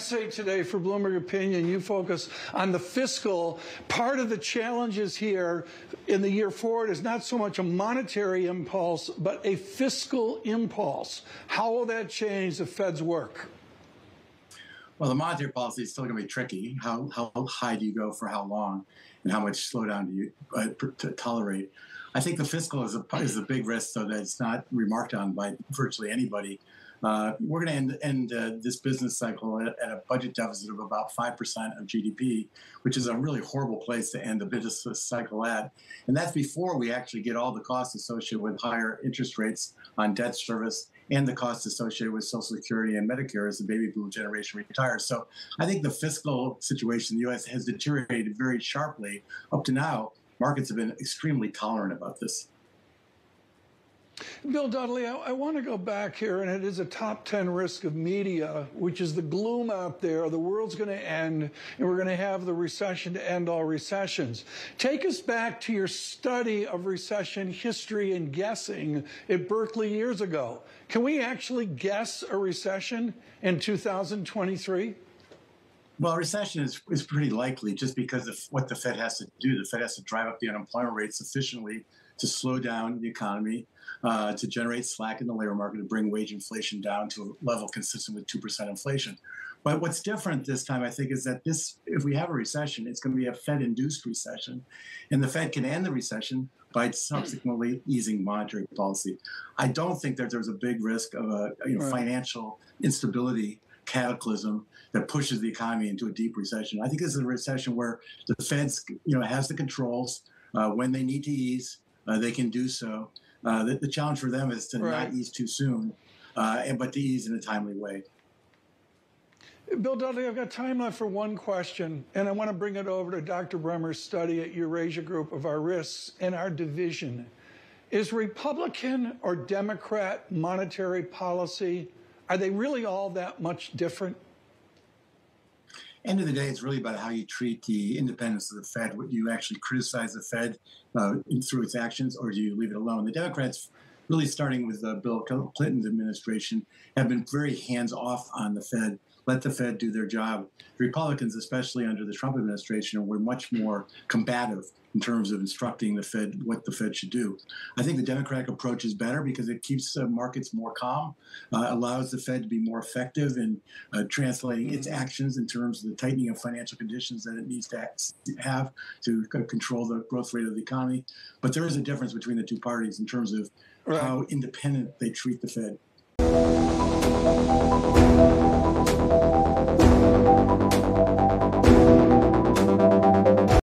essay today for Bloomberg Opinion, you focus on the fiscal. Part of the challenges here in the year forward is not so much a monetary impulse, but a fiscal impulse. How will that change the Fed's work? Well, the monetary policy is still going to be tricky. How high do you go for how long, and how much slowdown do you tolerate? I think the fiscal is a big risk, so that it's not remarked on by virtually anybody. We're going to end this business cycle at a budget deficit of about 5% of GDP, which is a really horrible place to end the business cycle at. And that's before we actually get all the costs associated with higher interest rates on debt service and the costs associated with Social Security and Medicare as the baby boom generation retires. So I think the fiscal situation in the U.S. has deteriorated very sharply. Up to now, markets have been extremely tolerant about this. Bill Dudley, I want to go back here, and it is a top 10 risk of media, which is the gloom out there. The world's going to end, and we're going to have the recession to end all recessions. Take us back to your study of recession history and guessing at Berkeley years ago. Can we actually guess a recession in 2023? Well, a recession is pretty likely just because of what the Fed has to do. The Fed has to drive up the unemployment rate sufficiently to slow down the economy, to generate slack in the labor market, to bring wage inflation down to a level consistent with 2% inflation. But what's different this time, I think, is that if we have a recession, it's going to be a Fed-induced recession. And the Fed can end the recession by subsequently easing monetary policy. I don't think that there's a big risk of a financial instability cataclysm that pushes the economy into a deep recession. I think this is a recession where the Fed has the controls. When they need to ease, they can do so. The challenge for them is to not ease too soon, but to ease in a timely way. Bill Dudley, I've got time left for one question, and I want to bring it over to Dr. Bremer's study at Eurasia Group of our risks and our division. Is Republican or Democrat monetary policy, are they really all that much different? End of the day, it's really about how you treat the independence of the Fed. Would you actually criticize the Fed through its actions, or do you leave it alone? The Democrats, really starting with Bill Clinton's administration, have been very hands-off on the Fed. Let the Fed do their job. The Republicans, especially under the Trump administration, were much more combative in terms of instructing the Fed what the Fed should do. I think the Democratic approach is better because it keeps markets more calm, allows the Fed to be more effective in translating its actions in terms of the tightening of financial conditions that it needs to have to control the growth rate of the economy. But there is a difference between the two parties in terms of how independent they treat the Fed.